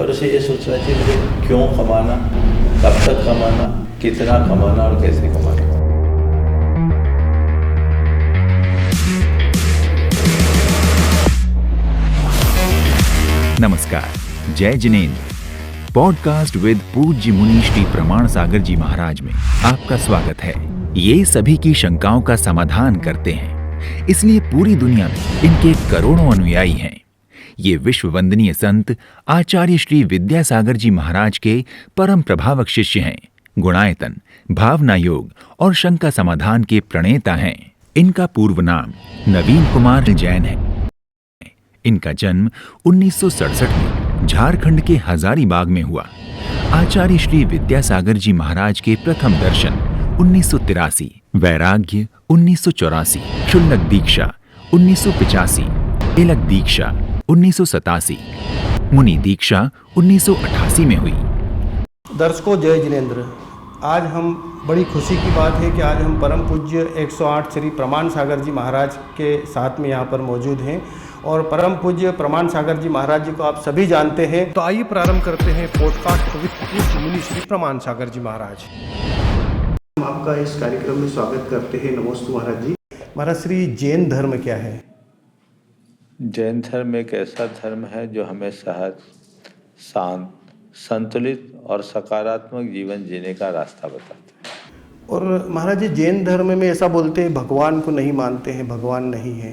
पर उसे ये सोचना चाहिए मुझे क्यों कमाना, कब तक कमाना, कितना कमाना और कैसे कमाना। नमस्कार, जय जिनेंद्र। पॉडकास्ट विद पूज्य मुनि श्री प्रमाण सागर जी महाराज में आपका स्वागत है। ये सभी की शंकाओं का समाधान करते हैं, इसलिए पूरी दुनिया में इनके करोड़ों अनुयायी हैं। ये विश्व वंदनीय संत आचार्य श्री विद्यासागर जी महाराज के परम प्रभावक शिष्य हैं। गुणायतन, भावना योग और शंका समाधान के प्रणेता हैं। इनका पूर्व नाम नवीन कुमार जैन है। इनका जन्म 1967 में झारखंड के हजारीबाग में हुआ। आचार्य श्री विद्यासागर जी महाराज के प्रथम दर्शन 1983, वैराग्य 1984, क्षुल्लक दीक्षा 1985, तिलक दीक्षा 1987, मुनि दीक्षा 1988 में हुई। दर्शकों, जय जिनेंद्र। आज हम बड़ी खुशी की बात है कि आज हम परम पूज्य 108 श्री प्रमाण सागर जी महाराज के साथ में यहाँ पर मौजूद हैं और परम पूज्य प्रमाण सागर जी महाराज जी को आप सभी जानते हैं। तो आइए प्रारंभ करते हैं पॉडकास्ट विद पूज्य मुनि श्री प्रमाण सागर जी महाराज। हम आपका इस कार्यक्रम में स्वागत करते हैं। नमस्ते महाराज जी। महाराज श्री, जैन धर्म क्या है? जैन धर्म एक ऐसा धर्म है जो हमें सहज, शांत, संतुलित और सकारात्मक जीवन जीने का रास्ता बताता है। और महाराज जी, जैन धर्म में ऐसा बोलते हैं भगवान को नहीं मानते हैं, भगवान नहीं है।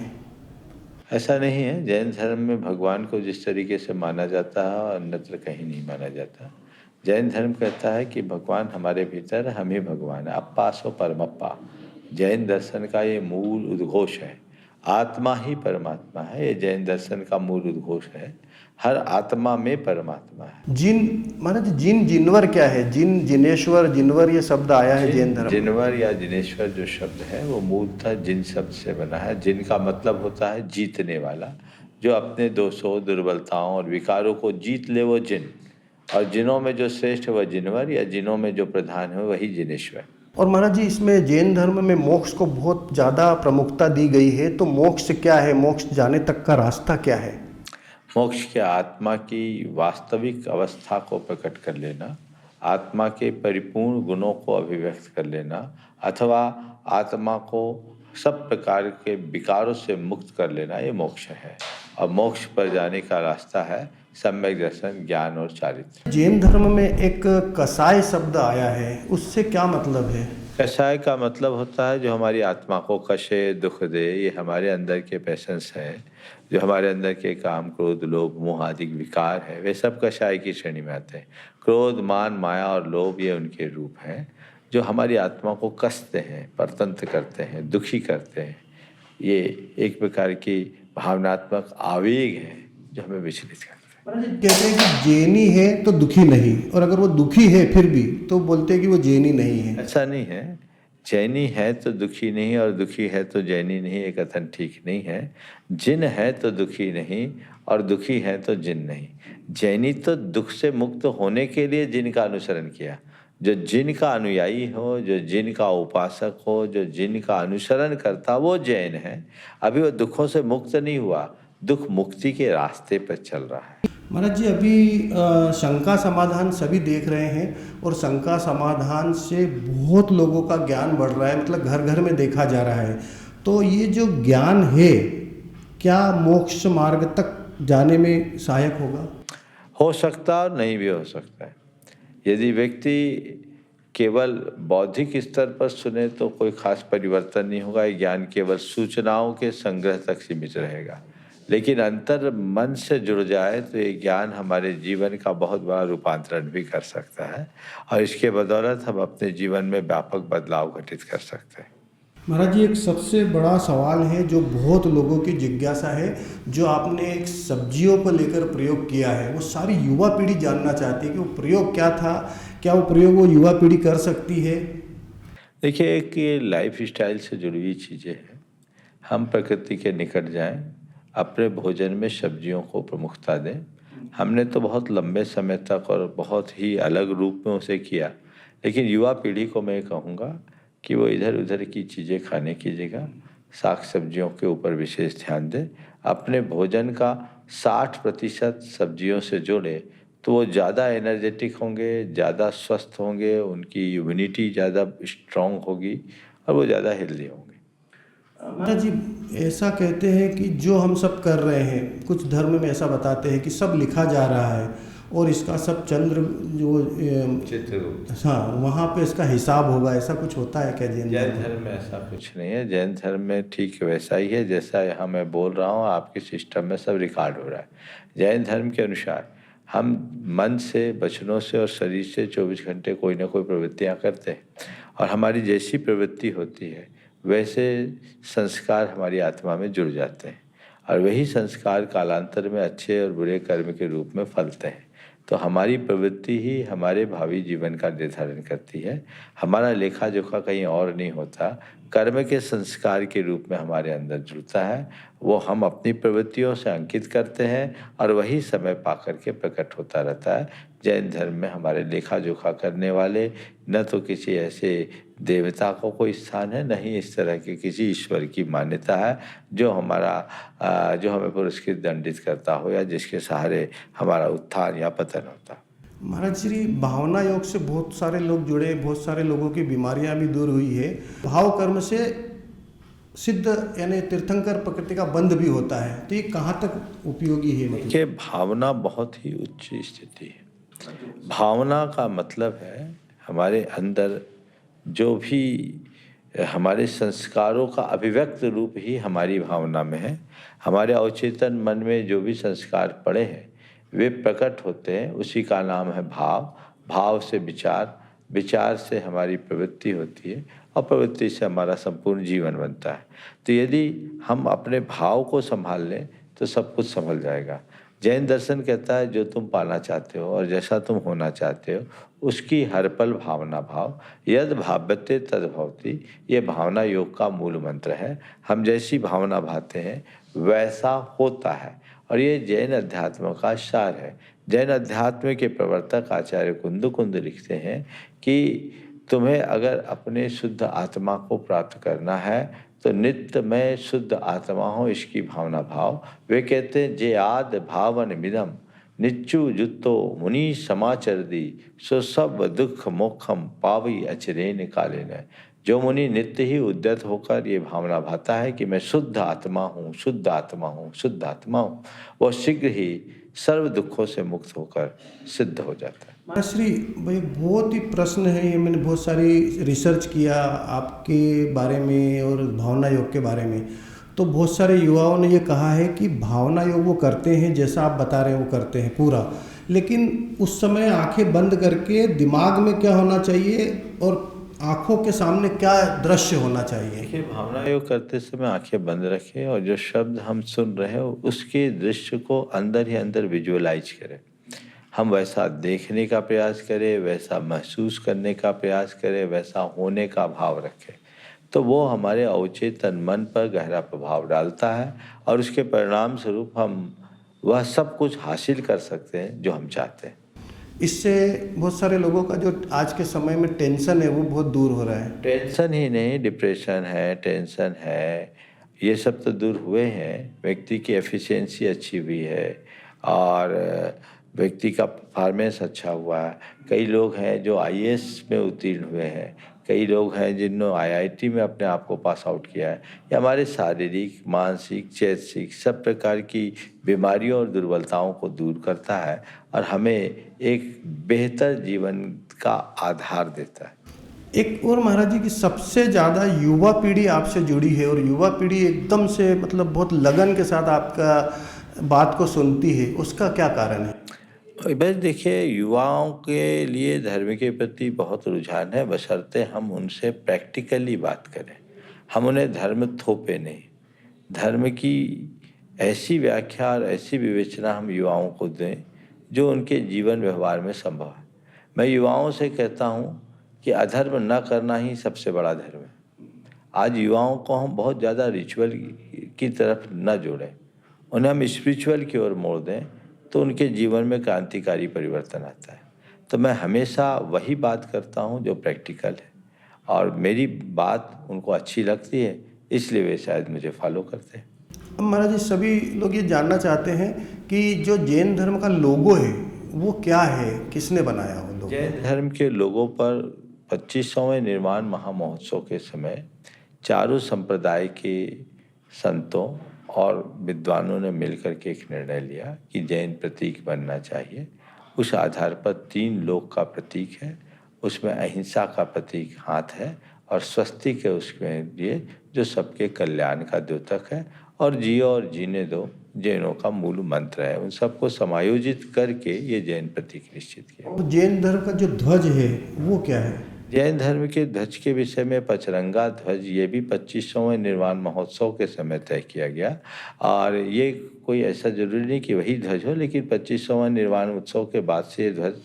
ऐसा नहीं है। जैन धर्म में भगवान को जिस तरीके से माना जाता है और अन्यत्र कहीं नहीं माना जाता। जैन धर्म कहता है कि भगवान हमारे भीतर, हम ही भगवान है। अप्पा सो परमप्पा जैन दर्शन का ये मूल उद्घोष है। आत्मा ही परमात्मा है, ये जैन दर्शन का मूल उद्घोष है। हर आत्मा में परमात्मा है। जिन महाराज, जिन जिनवर क्या है? जिन, जिनेश्वर, जिनवर ये शब्द आया है जैन धर्म। जिनवर या जिनेश्वर जो शब्द है वो मूलतः जिन शब्द से बना है। जिन का मतलब होता है जीतने वाला, जो अपने दोषों, दुर्बलताओं और विकारों को जीत ले वो जिन। और जिनों में जो श्रेष्ठ वह जिनवर, या जिनों में जो प्रधान है वही जिनेश्वर। और महाराज जी, इसमें जैन धर्म में मोक्ष को बहुत ज़्यादा प्रमुखता दी गई है। तो मोक्ष क्या है? मोक्ष जाने तक का रास्ता क्या है? मोक्ष क्या? आत्मा की वास्तविक अवस्था को प्रकट कर लेना, आत्मा के परिपूर्ण गुणों को अभिव्यक्त कर लेना, अथवा आत्मा को सब प्रकार के विकारों से मुक्त कर लेना, ये मोक्ष है। और मोक्ष पर जाने का रास्ता है सम्यक दर्शन, ज्ञान और चारित्र्य। जैन धर्म में एक कसाय शब्द आया है, उससे क्या मतलब है? कषाय का मतलब होता है जो हमारी आत्मा को कषे, दुख दे। ये हमारे अंदर के पैशंस हैं, जो हमारे अंदर के काम, क्रोध, लोभ, मोह आदि विकार है, वे सब कषाय की श्रेणी में आते हैं। क्रोध, मान, माया और लोभ ये उनके रूप हैं जो हमारी आत्मा को कसते हैं, परतंत्र करते हैं, दुखी करते हैं। ये एक प्रकार की भावनात्मक आवेग है जो हमें विचलित करते हैं। कहते हैं कि जैनी है तो दुखी नहीं, और अगर वो दुखी है फिर भी तो बोलते हैं कि वो जैनी नहीं है। ऐसा नहीं है। जैनी है तो दुखी नहीं और दुखी है तो जैनी नहीं, ये कथन ठीक नहीं है। जिन है तो दुखी नहीं और दुखी है तो जिन नहीं। जैनी तो दुख से मुक्त होने के लिए जिन का अनुसरण किया। जो जिन का अनुयायी हो, जो जिन का उपासक हो, जो जिन का अनुसरण करता, वो जैन है। अभी वो दुखों से मुक्त नहीं हुआ, दुख मुक्ति के रास्ते पर चल रहा है। महाराज जी, अभी शंका समाधान सभी देख रहे हैं और शंका समाधान से बहुत लोगों का ज्ञान बढ़ रहा है, मतलब घर घर में देखा जा रहा है। तो ये जो ज्ञान है, क्या मोक्ष मार्ग तक जाने में सहायक होगा? हो सकता और नहीं भी हो सकता है। यदि व्यक्ति केवल बौद्धिक स्तर पर सुने तो कोई खास परिवर्तन नहीं होगा। ये ज्ञान केवल सूचनाओं के संग्रह तक सीमित रहेगा। लेकिन अंतर मन से जुड़ जाए तो ये ज्ञान हमारे जीवन का बहुत बड़ा रूपांतरण भी कर सकता है और इसके बदौलत हम अपने जीवन में व्यापक बदलाव घटित कर सकते हैं। महाराज जी, एक सबसे बड़ा सवाल है जो बहुत लोगों की जिज्ञासा है, जो आपने एक सब्जियों को लेकर प्रयोग किया है, वो सारी युवा पीढ़ी जानना चाहती है कि वो प्रयोग क्या था, क्या वो प्रयोग वो युवा पीढ़ी कर सकती है? देखिए, एक ये लाइफ स्टाइल से जुड़ी हुई चीज़ें हैं। हम प्रकृति के निकट जाएं, अपने भोजन में सब्जियों को प्रमुखता दें। हमने तो बहुत लंबे समय तक और बहुत ही अलग रूप में उसे किया, लेकिन युवा पीढ़ी को मैं कहूँगा कि वो इधर उधर की चीज़ें खाने की जगह साग सब्जियों के ऊपर विशेष ध्यान दें। अपने भोजन का 60% सब्जियों से जोड़े तो वो ज़्यादा एनर्जेटिक होंगे, ज़्यादा स्वस्थ होंगे, उनकी इम्यूनिटी ज़्यादा स्ट्रांग होगी और वो ज़्यादा हेल्दी होंगे। महाराज जी, ऐसा कहते हैं कि जो हम सब कर रहे हैं, कुछ धर्म में ऐसा बताते हैं कि सब लिखा जा रहा है और इसका सब चंद्र जो चित्रगुप्त, हाँ, वहाँ पे इसका हिसाब होगा, ऐसा कुछ होता है क्या जैन जैन धर्म में? धर्म में ऐसा कुछ नहीं है। जैन धर्म में ठीक वैसा ही है जैसा यहाँ मैं बोल रहा हूँ, आपके सिस्टम में सब रिकॉर्ड हो रहा है। जैन धर्म के अनुसार हम मन से, वचनों से और शरीर से 24 घंटे कोई ना कोई प्रवृत्तियाँ करते हैं और हमारी जैसी प्रवृत्ति होती है वैसे संस्कार हमारी आत्मा में जुड़ जाते हैं और वही संस्कार कालांतर में अच्छे और बुरे कर्म के रूप में फलते हैं। तो हमारी प्रवृत्ति ही हमारे भावी जीवन का निर्धारण करती है। हमारा लेखा जोखा कहीं और नहीं होता, कर्म के संस्कार के रूप में हमारे अंदर जुड़ता है। वो हम अपनी प्रवृत्तियों से अंकित करते हैं और वही समय पा करके प्रकट होता रहता है। जैन धर्म में हमारे लेखा जोखा करने वाले न तो किसी ऐसे देवता को कोई स्थान है, न ही इस तरह के किसी ईश्वर की मान्यता है जो हमें पुरस्कृत दंडित करता हो या जिसके सहारे हमारा उत्थान या पतन होता। महाराज श्री, भावना योग से बहुत सारे लोग जुड़े, बहुत सारे लोगों की बीमारियां भी दूर हुई है। भाव कर्म से सिद्ध यानी तीर्थंकर प्रकृति का बंध भी होता है, तो ये कहाँ तक उपयोगी है? मतलब कि भावना बहुत ही उच्च स्थिति है। भावना का मतलब है हमारे अंदर जो भी हमारे संस्कारों का अभिव्यक्त रूप ही हमारी भावना में है। हमारे अवचेतन मन में जो भी संस्कार पड़े हैं वे प्रकट होते हैं, उसी का नाम है भाव। भाव से विचार, विचार से हमारी प्रवृत्ति होती है और प्रवृत्ति से हमारा संपूर्ण जीवन बनता है। तो यदि हम अपने भाव को संभाल लें तो सब कुछ संभल जाएगा। जैन दर्शन कहता है जो तुम पाना चाहते हो और जैसा तुम होना चाहते हो उसकी हर पल भावना भाव, यद भाव्यते तद भवति। ये भावना योग का मूल मंत्र है। हम जैसी भावना भाते हैं वैसा होता है और ये जैन अध्यात्म का सार है। जैन अध्यात्म के प्रवर्तक आचार्य कुंद लिखते हैं कि तुम्हें अगर अपने शुद्ध आत्मा को प्राप्त करना है तो नित्य मैं शुद्ध आत्मा हूँ, इसकी भावना भाव। वे कहते हैं जे आद भावन मिदम निच्चु जुत्तो मुनि समाचर दी सो सब दुख मोक्षम पावी अचरेन कालेन। जो मुनि नित्य ही उद्यत होकर ये भावना भाता है कि मैं शुद्ध आत्मा हूँ, शुद्ध आत्मा हूँ, शुद्ध आत्मा हूँ, वह शीघ्र ही सर्व दुखों से मुक्त होकर सिद्ध हो जाता है। महाश्री भाई, बहुत ही प्रश्न है ये, मैंने बहुत सारी रिसर्च किया आपके बारे में और भावना योग के बारे में। तो बहुत सारे युवाओं ने ये कहा है कि भावना योग वो करते हैं जैसा आप बता रहे हैं वो करते हैं पूरा, लेकिन उस समय आंखें बंद करके दिमाग में क्या होना चाहिए और आंखों के सामने क्या दृश्य होना चाहिए? देखिए, भावना योग करते समय आंखें बंद रखें और जो शब्द हम सुन रहे हैं उसके दृश्य को अंदर ही अंदर विजुअलाइज करें। हम वैसा देखने का प्रयास करें, वैसा महसूस करने का प्रयास करें, वैसा होने का भाव रखें, तो वो हमारे अवचेतन मन पर गहरा प्रभाव डालता है और उसके परिणाम स्वरूप हम वह सब कुछ हासिल कर सकते हैं जो हम चाहते हैं। इससे बहुत सारे लोगों का जो आज के समय में टेंशन है वो बहुत दूर हो रहा है। टेंशन ही नहीं, डिप्रेशन है, टेंशन है, ये सब तो दूर हुए हैं। व्यक्ति की एफिशिएंसी अच्छी हुई है और व्यक्ति का परफॉर्मेंस अच्छा हुआ है। कई लोग हैं जो IAS में उत्तीर्ण हुए हैं, कई लोग हैं जिन्होंने IIT में अपने आप को पास आउट किया है। ये हमारे शारीरिक, मानसिक, चैतसिक सब प्रकार की बीमारियों और दुर्बलताओं को दूर करता है और हमें एक बेहतर जीवन का आधार देता है। एक और महाराज जी की सबसे ज़्यादा युवा पीढ़ी आपसे जुड़ी है और युवा पीढ़ी एकदम से मतलब बहुत लगन के साथ आपका बात को सुनती है, उसका क्या कारण है? बस देखिए, युवाओं के लिए धर्म के प्रति बहुत रुझान है, बशर्ते हम उनसे प्रैक्टिकली बात करें। हम उन्हें धर्म थोपे नहीं। धर्म की ऐसी व्याख्या और ऐसी विवेचना हम युवाओं को दें जो उनके जीवन व्यवहार में संभव है। मैं युवाओं से कहता हूँ कि अधर्म न करना ही सबसे बड़ा धर्म है। आज युवाओं को हम बहुत ज़्यादा रिचुअल की तरफ न जोड़ें, उन्हें हम स्पिरिचुअल की ओर मोड़ दें तो उनके जीवन में क्रांतिकारी परिवर्तन आता है। तो मैं हमेशा वही बात करता हूँ जो प्रैक्टिकल है और मेरी बात उनको अच्छी लगती है, इसलिए वे शायद मुझे फॉलो करते हैं। अब महाराज जी, सभी लोग ये जानना चाहते हैं कि जो जैन धर्म का लोगो है वो क्या है, किसने बनाया वो लोग? जैन धर्म के लोगों पर 25वें निर्वाण महामहोत्सव के समय चारों संप्रदाय के संतों और विद्वानों ने मिलकर के एक निर्णय लिया कि जैन प्रतीक बनना चाहिए। उस आधार पर 3 लोक का प्रतीक है, उसमें अहिंसा का प्रतीक हाथ है और स्वस्तिक है उसमें लिए जो सबके कल्याण का द्योतक है, और जियो और जीने दो जैनों का मूल मंत्र है। उन सबको समायोजित करके ये जैन प्रतीक निश्चित किया। और जैन धर्म का जो ध्वज है वो क्या है? जैन धर्म के ध्वज के विषय में पचरंगा ध्वज ये भी 25वें निर्वाण महोत्सव के समय तय किया गया, और ये कोई ऐसा जरूरी नहीं कि वही ध्वज हो, लेकिन 25वें निर्वाण उत्सव के बाद से ये ध्वज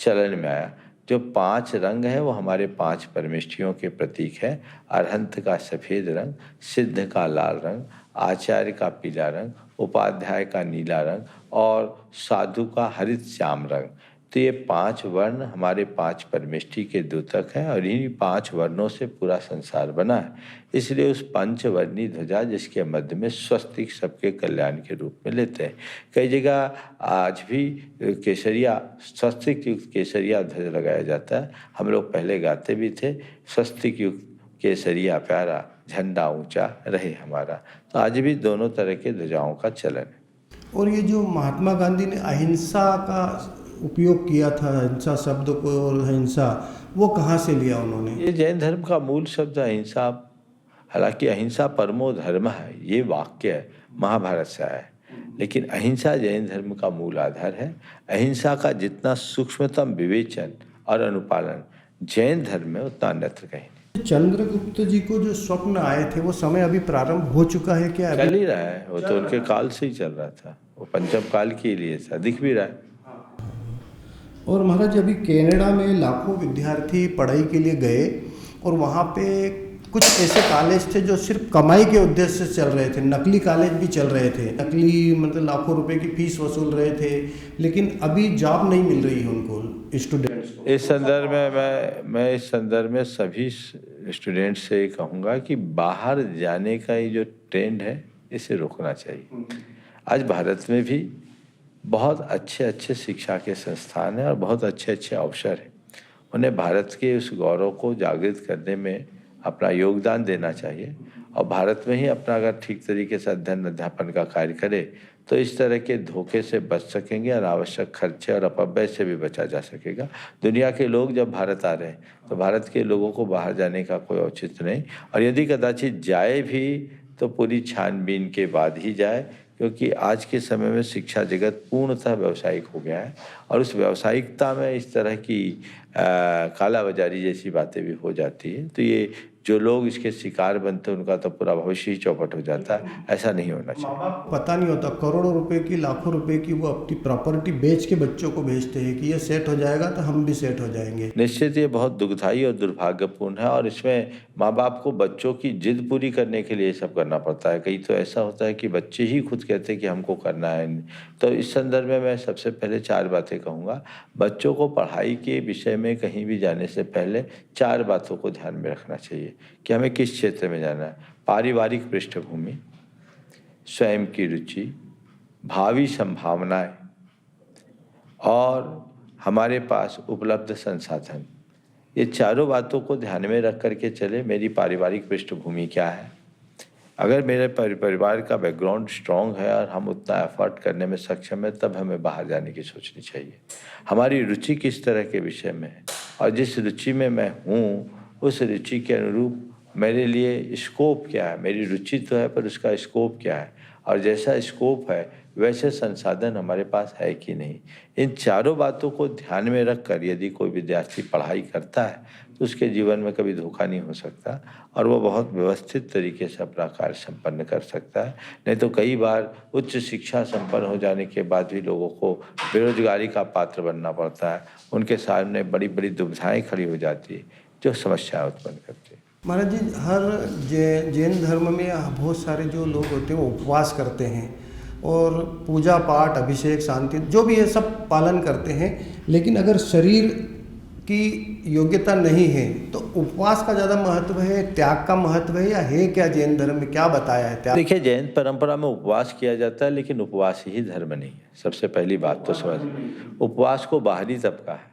चलन में आया। जो 5 रंग है वो हमारे 5 परमेष्ठियों के प्रतीक है। अरहंत का सफ़ेद रंग, सिद्ध का लाल रंग, आचार्य का पीला रंग, उपाध्याय का नीला रंग और साधु का हरित श्याम रंग। तो ये 5 वर्ण हमारे 5 परमेष्ठि के द्योतक हैं, और इन्हीं 5 वर्णों से पूरा संसार बना है। इसलिए उस पंचवर्णी ध्वजा जिसके मध्य में स्वस्तिक सबके कल्याण के रूप में लेते हैं। कई जगह आज भी केसरिया, स्वस्तिक युक्त केसरिया ध्वज लगाया जाता है। हम लोग पहले गाते भी थे, स्वस्तिक युक्त केसरिया प्यारा, झंडा ऊंचा रहे हमारा। तो आज भी दोनों तरह के ध्वजाओं का चलन है। और ये जो महात्मा गांधी ने अहिंसा का उपयोग किया था, अहिंसा शब्द को, और अहिंसा वो कहाँ से लिया उन्होंने? ये जैन धर्म का मूल शब्द अहिंसा, हालांकि अहिंसा परमो धर्म है, ये वाक्य महाभारत से आया है, लेकिन अहिंसा जैन धर्म का मूल आधार है। अहिंसा का जितना सूक्ष्मतम विवेचन और अनुपालन जैन धर्म में उतना अन्यत्र कहीं नहीं। चंद्रगुप्त जी को जो स्वप्न आए थे वो समय अभी प्रारंभ हो चुका है क्या? चल ही रहा है, वो तो उनके काल से ही चल रहा था, वो पंचम काल के लिए था, दिख भी रहा है। और महाराज अभी कनाडा में लाखों विद्यार्थी पढ़ाई के लिए गए, और वहाँ पे कुछ ऐसे कॉलेज थे जो सिर्फ कमाई के उद्देश्य से चल रहे थे। नकली कॉलेज भी चल रहे थे, नकली मतलब लाखों रुपए की फीस वसूल रहे थे, लेकिन अभी जॉब नहीं मिल रही है उनको, स्टूडेंट्स को। इस संदर्भ में मैं इस संदर्भ में सभी स्टूडेंट्स से कहूँगा कि बाहर जाने का ये जो ट्रेंड है इसे रोकना चाहिए। आज भारत में भी बहुत अच्छे अच्छे शिक्षा के संस्थान हैं और बहुत अच्छे अच्छे अवसर हैं। उन्हें भारत के उस गौरव को जागृत करने में अपना योगदान देना चाहिए, और भारत में ही अपना अगर ठीक तरीके से अध्ययन अध्यापन का कार्य करे तो इस तरह के धोखे से बच सकेंगे, और आवश्यक खर्चे और अपव्यय से भी बचा जा सकेगा। दुनिया के लोग जब भारत आ रहे हैं तो भारत के लोगों को बाहर जाने का कोई औचित्य नहीं, और यदि कदाचित जाए भी तो पूरी छानबीन के बाद ही जाए, क्योंकि आज के समय में शिक्षा जगत पूर्णतः व्यावसायिक हो गया है, और उस व्यावसायिकता में इस तरह की कालाबाजारी जैसी बातें भी हो जाती है। तो ये जो लोग इसके शिकार बनते हैं उनका तो पूरा भविष्य ही चौपट हो जाता है। ऐसा नहीं होना चाहिए। पता नहीं होता, करोड़ों रुपए की, लाखों रुपए की वो अपनी प्रॉपर्टी बेच के बच्चों को भेजते हैं कि ये सेट हो जाएगा तो हम भी सेट हो जाएंगे। निश्चित ये बहुत दुखदाई और दुर्भाग्यपूर्ण है, और इसमें माँ बाप को बच्चों की जिद पूरी करने के लिए ये सब करना पड़ता है। कहीं तो ऐसा होता है कि बच्चे ही खुद कहते हैं कि हमको करना है। तो इस संदर्भ में मैं सबसे पहले 4 बातें कहूँगा। बच्चों को पढ़ाई के विषय में कहीं भी जाने से पहले 4 बातों को ध्यान में रखना चाहिए कि हमें किस क्षेत्र में जाना है। पारिवारिक पृष्ठभूमि, स्वयं की रुचि, भावी संभावनाएं और हमारे पास उपलब्ध संसाधन। ये चारों बातों को ध्यान में रख करके चले। मेरी पारिवारिक पृष्ठभूमि क्या है, अगर मेरे परिवार का बैकग्राउंड स्ट्रांग है और हम उतना एफर्ट करने में सक्षम है, तब हमें बाहर जाने की सोचनी चाहिए। हमारी रुचि किस तरह के विषय में है, और जिस रुचि में मैं हूँ उस रुचि के अनुरूप मेरे लिए स्कोप क्या है। मेरी रुचि तो है पर उसका स्कोप क्या है, और जैसा स्कोप है वैसे संसाधन हमारे पास है कि नहीं। इन चारों बातों को ध्यान में रखकर यदि कोई विद्यार्थी पढ़ाई करता है तो उसके जीवन में कभी धोखा नहीं हो सकता, और वो बहुत व्यवस्थित तरीके से अपना कार्य संपन्न कर सकता है। नहीं तो कई बार उच्च शिक्षा संपन्न हो जाने के बाद भी लोगों को बेरोजगारी का पात्र बनना पड़ता है। उनके सामने बड़ी बड़ी दुविधाएं खड़ी हो जाती है जो समस्या उत्पन्न करती है। महाराज जी, हर जैन धर्म में बहुत सारे जो लोग होते हैं वो उपवास करते हैं और पूजा पाठ, अभिषेक, शांति, जो भी है सब पालन करते हैं, लेकिन अगर शरीर की योग्यता नहीं है तो उपवास का ज़्यादा महत्व है, त्याग का महत्व है, या है क्या जैन धर्म में क्या बताया है त्याग? देखिए, जैन परंपरा में उपवास किया जाता है, लेकिन उपवास ही धर्म नहीं है। सबसे पहली बात तो समझ, उपवास को बाहरी तप का है,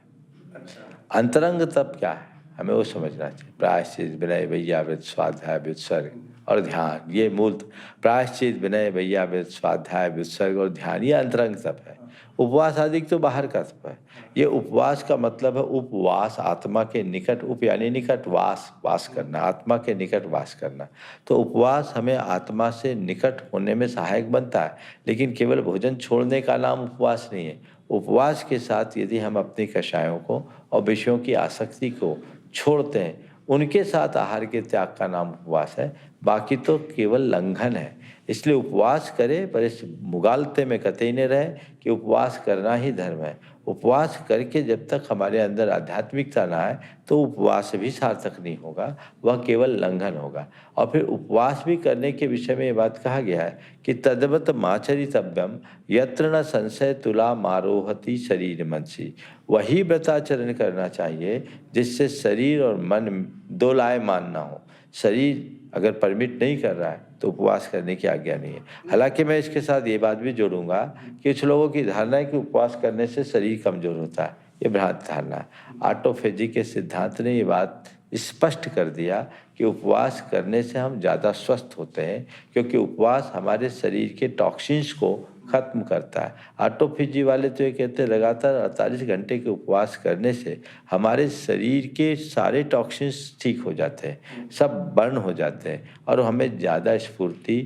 अंतरंग तप क्या है हमें वो समझना चाहिए। प्रायश्चित, विनय, वैयावृत, स्वाध्याय, व्युत्सर्ग और ध्यान, ये मूल। प्रायश्चित, विनय, वैयावृत, स्वाध्याय, व्युत्सर्ग और ध्यान, ये अंतरंग तप है। उपवास आदि तो बाहर का तप है। ये उपवास का मतलब है उपवास, आत्मा के निकट, उप यानी निकट, वास करना, आत्मा के निकट वास करना। तो उपवास हमें आत्मा से निकट होने में सहायक बनता है, लेकिन केवल भोजन छोड़ने का नाम उपवास नहीं है। उपवास के साथ यदि हम अपनी कषायों को और विषयों की आसक्ति को छोड़ते हैं, उनके साथ आहार के त्याग का नाम उपवास है। बाकी तो केवल लंघन है। इसलिए उपवास करें, पर इस मुगालते में कतई न रहे कि उपवास करना ही धर्म है। उपवास करके जब तक हमारे अंदर आध्यात्मिकता ना आए तो उपवास भी सार्थक नहीं होगा, वह केवल लंघन होगा। और फिर उपवास भी करने के विषय में ये बात कहा गया है कि तद्वत माचरितव्यम यत्र न संशय तुला मारोहति शरीर मनसी। वही व्रताचरण करना चाहिए जिससे शरीर और मन दोलायमान ना हो। शरीर अगर परमिट नहीं कर रहा है तो उपवास करने की आज्ञा नहीं है। हालांकि मैं इसके साथ ये बात भी जोड़ूंगा कि कुछ लोगों की धारणा है कि उपवास करने से शरीर कमजोर होता है। ये भ्रांत धारणा है। ऑटोफेजी के सिद्धांत ने ये बात स्पष्ट कर दिया कि उपवास करने से हम ज़्यादा स्वस्थ होते हैं, क्योंकि उपवास हमारे शरीर के टॉक्सिन्स को खत्म करता है। ऑटोफेजी वाले तो ये कहते हैं लगातार 48 घंटे के उपवास करने से हमारे शरीर के सारे टॉक्सिन्स ठीक हो जाते हैं, सब बर्न हो जाते हैं और हमें ज़्यादा स्फूर्ति,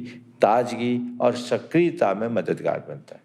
ताजगी और सक्रियता में मददगार बनता है।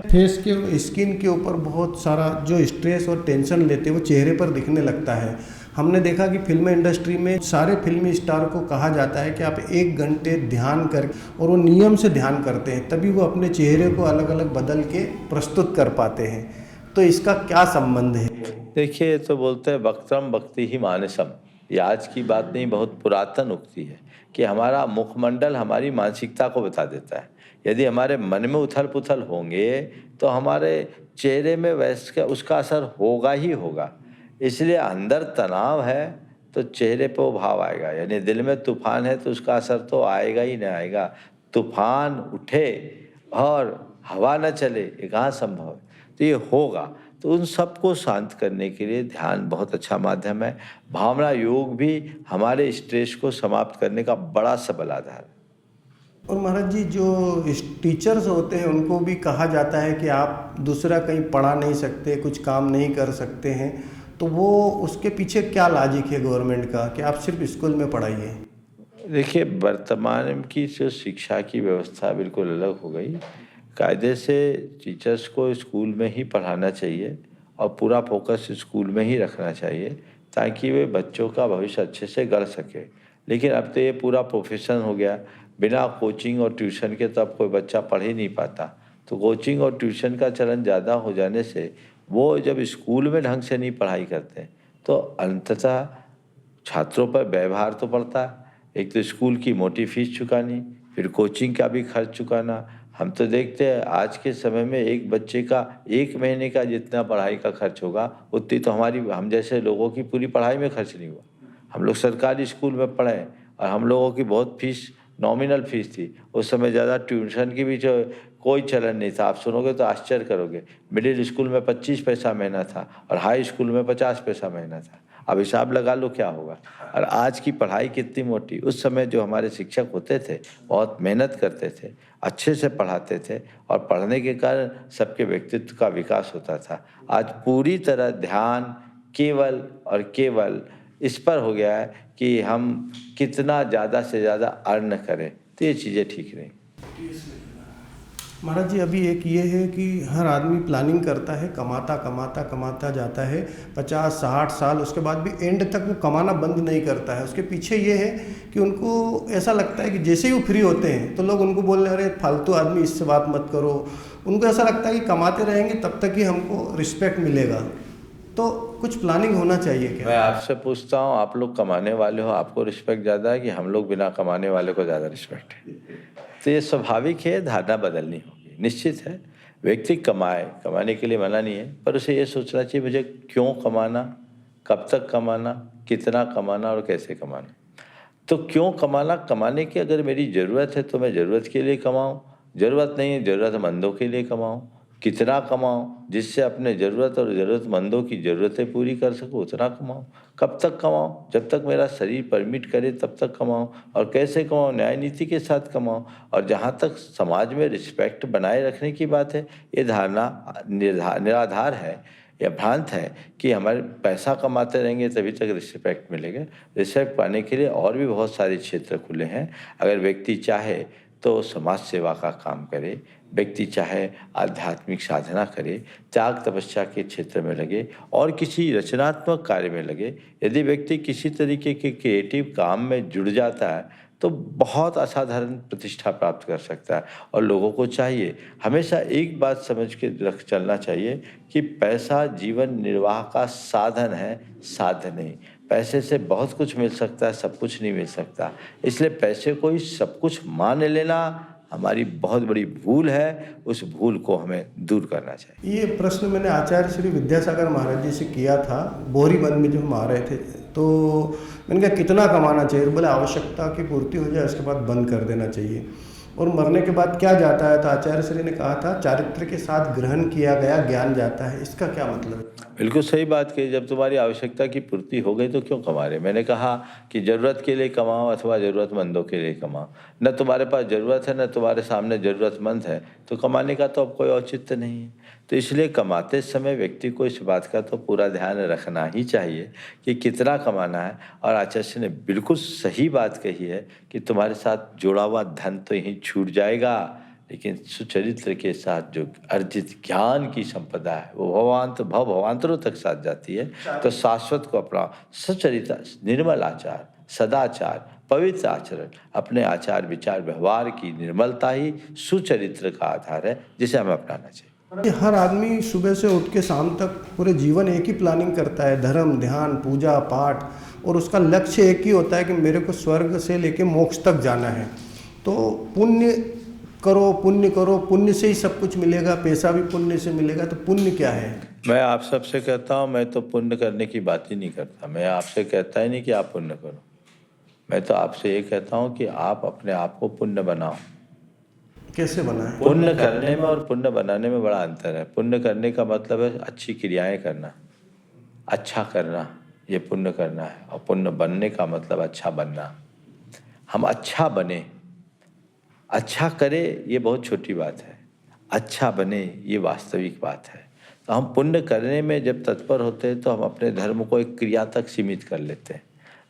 फेस के स्किन के ऊपर बहुत सारा जो स्ट्रेस और टेंशन लेते हैं वो चेहरे पर दिखने लगता है। हमने देखा कि फिल्म इंडस्ट्री में सारे फिल्मी स्टार को कहा जाता है कि आप 1 घंटे ध्यान कर, और वो नियम से ध्यान करते हैं, तभी वो अपने चेहरे को अलग अलग बदल के प्रस्तुत कर पाते हैं। तो इसका क्या संबंध है? देखिए, तो बोलते हैं वक्त्रम भक्ति ही मानसम। ये आज की बात नहीं, बहुत पुरातन उक्ति है कि हमारा मुखमंडल हमारी मानसिकता को बता देता है। यदि हमारे मन में उथल पुथल होंगे तो हमारे चेहरे में वैसे उसका असर होगा ही होगा। इसलिए अंदर तनाव है तो चेहरे पे वो भाव आएगा। यानी दिल में तूफान है तो उसका असर तो आएगा ही नहीं आएगा। तूफान उठे और हवा न चले, ये कहाँ संभव है? तो ये होगा। तो उन सबको शांत करने के लिए ध्यान बहुत अच्छा माध्यम है। भावना योग भी हमारे स्ट्रेस को समाप्त करने का बड़ा सबल आधार है। और महाराज जी, जो टीचर्स होते हैं उनको भी कहा जाता है कि आप दूसरा कहीं पढ़ा नहीं सकते, कुछ काम नहीं कर सकते हैं, तो वो उसके पीछे क्या लॉजिक है गवर्नमेंट का कि आप सिर्फ स्कूल में पढ़ाइए? देखिए, वर्तमान की जो शिक्षा की व्यवस्था बिल्कुल अलग हो गई। कायदे से टीचर्स को स्कूल में ही पढ़ाना चाहिए और पूरा फोकस स्कूल में ही रखना चाहिए ताकि वे बच्चों का भविष्य अच्छे से गढ़ सके। लेकिन अब तो ये पूरा प्रोफेशन हो गया। बिना कोचिंग और ट्यूशन के तो अब कोई बच्चा पढ़ ही नहीं पाता। तो कोचिंग और ट्यूशन का चलन ज़्यादा हो जाने से वो जब स्कूल में ढंग से नहीं पढ़ाई करते तो अंततः छात्रों पर व्यवहार तो पड़ता है। एक तो स्कूल की मोटी फीस चुकानी, फिर कोचिंग का भी खर्च चुकाना। हम तो देखते हैं आज के समय में एक बच्चे का 1 महीने का जितना पढ़ाई का खर्च होगा उतनी तो हम जैसे लोगों की पूरी पढ़ाई में खर्च नहीं हुआ। हम लोग सरकारी स्कूल में पढ़े और हम लोगों की बहुत फीस, नॉमिनल फीस थी। उस समय ज़्यादा ट्यूशन की भी जो कोई चलन नहीं था। आप सुनोगे तो आश्चर्य करोगे। मिडिल स्कूल में 25 पैसा महीना था और हाई स्कूल में 50 पैसा महीना था। अब हिसाब लगा लो क्या होगा। और आज की पढ़ाई कितनी मोटी। उस समय जो हमारे शिक्षक होते थे बहुत मेहनत करते थे, अच्छे से पढ़ाते थे और पढ़ने के कारण सबके व्यक्तित्व का विकास होता था। आज पूरी तरह ध्यान केवल और केवल इस पर हो गया है कि हम कितना ज़्यादा से ज़्यादा अर्न करें। तो ये चीज़ें ठीक नहीं। महाराज जी, अभी एक ये है कि हर आदमी प्लानिंग करता है, कमाता कमाता कमाता जाता है 50-60 साल, उसके बाद भी एंड तक वो कमाना बंद नहीं करता है। उसके पीछे ये है कि उनको ऐसा लगता है कि जैसे ही वो फ्री होते हैं तो लोग उनको बोल रहे हैं फालतू आदमी, इससे बात मत करो। उनको ऐसा लगता है कि कमाते रहेंगे तब तक ही हमको रिस्पेक्ट मिलेगा। तो कुछ प्लानिंग होना चाहिए क्या? मैं आपसे पूछता हूँ, आप लोग कमाने वाले हो, आपको रिस्पेक्ट ज़्यादा है कि हम लोग बिना कमाने वाले को ज़्यादा रिस्पेक्ट है? तो ये स्वाभाविक है, धारणा बदलनी होगी। निश्चित है व्यक्ति कमाए, कमाने के लिए मना नहीं है, पर उसे ये सोचना चाहिए मुझे क्यों कमाना, कब तक कमाना, कितना कमाना और कैसे कमाना। तो क्यों कमाना, कमाने की अगर मेरी ज़रूरत है तो मैं ज़रूरत के लिए कमाऊँ, ज़रूरत नहीं है ज़रूरतमंदों के लिए कमाऊँ। कितना कमाऊँ जिससे अपने ज़रूरत और ज़रूरतमंदों की ज़रूरतें पूरी कर सकूँ, उतना कमाऊँ। कब तक कमाऊँ, जब तक मेरा शरीर परमिट करे तब तक कमाऊँ। और कैसे कमाऊँ, न्याय नीति के साथ कमाऊँ। और जहाँ तक समाज में रिस्पेक्ट बनाए रखने की बात है, ये धारणा निराधार है या भ्रांत है कि हमारे पैसा कमाते रहेंगे तभी तक रिस्पेक्ट मिलेगा। रिस्पेक्ट पाने के लिए और भी बहुत सारे क्षेत्र खुले हैं। अगर व्यक्ति चाहे तो समाज सेवा का काम करे, व्यक्ति चाहे आध्यात्मिक साधना करे, त्याग तपस्या के क्षेत्र में लगे और किसी रचनात्मक कार्य में लगे। यदि व्यक्ति किसी तरीके के क्रिएटिव काम में जुड़ जाता है तो बहुत असाधारण प्रतिष्ठा प्राप्त कर सकता है। और लोगों को चाहिए हमेशा एक बात समझ के रख चलना चाहिए कि पैसा जीवन निर्वाह का साधन है, साधन नहीं। पैसे से बहुत कुछ मिल सकता है, सब कुछ नहीं मिल सकता। इसलिए पैसे को ही सब कुछ मान लेना हमारी बहुत बड़ी भूल है। उस भूल को हमें दूर करना चाहिए। ये प्रश्न मैंने आचार्य श्री विद्यासागर महाराज जी से किया था, बोहरी वन में जो हम आ रहे थे, तो मैंने कहा कितना कमाना चाहिए, तो बोले आवश्यकता की पूर्ति हो जाए उसके बाद बंद कर देना चाहिए। और मरने के बाद क्या जाता है, तो आचार्य श्री ने कहा था चारित्र के साथ ग्रहण किया गया ज्ञान जाता है। इसका क्या मतलब है? बिल्कुल सही बात कही। जब तुम्हारी आवश्यकता की पूर्ति हो गई तो क्यों कमा रहे। मैंने कहा कि ज़रूरत के लिए कमाओ अथवा ज़रूरतमंदों के लिए कमाओ। न तुम्हारे पास ज़रूरत है न तुम्हारे सामने ज़रूरतमंद है तो कमाने का तो अब कोई औचित्य नहीं है। तो इसलिए कमाते समय व्यक्ति को इस बात का तो पूरा ध्यान रखना ही चाहिए कि कितना कमाना है। और आचार्य ने बिल्कुल सही बात कही है कि तुम्हारे साथ जुड़ा हुआ धन तो यहीं छूट जाएगा, लेकिन सुचरित्र के साथ जो अर्जित ज्ञान की संपदा है वो भवांतरों तक साथ जाती है। तो शाश्वत को अपना सचरित्र निर्मल आचार, सदाचार, पवित्र आचरण, अपने आचार विचार व्यवहार की निर्मलता ही सुचरित्र का आधार है जिसे हमें अपनाना चाहिए। हर आदमी सुबह से उठ के शाम तक पूरे जीवन एक ही प्लानिंग करता है, धर्म, ध्यान, पूजा पाठ, और उसका लक्ष्य एक ही होता है कि मेरे को स्वर्ग से लेके मोक्ष तक जाना है। तो पुण्य करो, पुण्य करो, पुण्य से ही सब कुछ मिलेगा, पैसा भी पुण्य से मिलेगा। तो पुण्य क्या है? मैं आप सबसे कहता हूँ, मैं तो पुण्य करने की बात ही नहीं करता। मैं आपसे कहता ही नहीं कि आप पुण्य करो। मैं तो आपसे ये कहता हूँ कि आप अपने आप को पुण्य बनाओ। कैसे बनाए? पुण्य करने में और पुण्य बनाने में बड़ा अंतर है। पुण्य करने का मतलब है अच्छी क्रियाएं करना, अच्छा करना, ये पुण्य करना है। और पुण्य बनने का मतलब अच्छा बनना। हम अच्छा बने, अच्छा करे ये बहुत छोटी बात है, अच्छा बने ये वास्तविक बात है। तो हम पुण्य करने में जब तत्पर होते हैं तो हम अपने धर्म को एक क्रिया तक सीमित कर लेते हैं।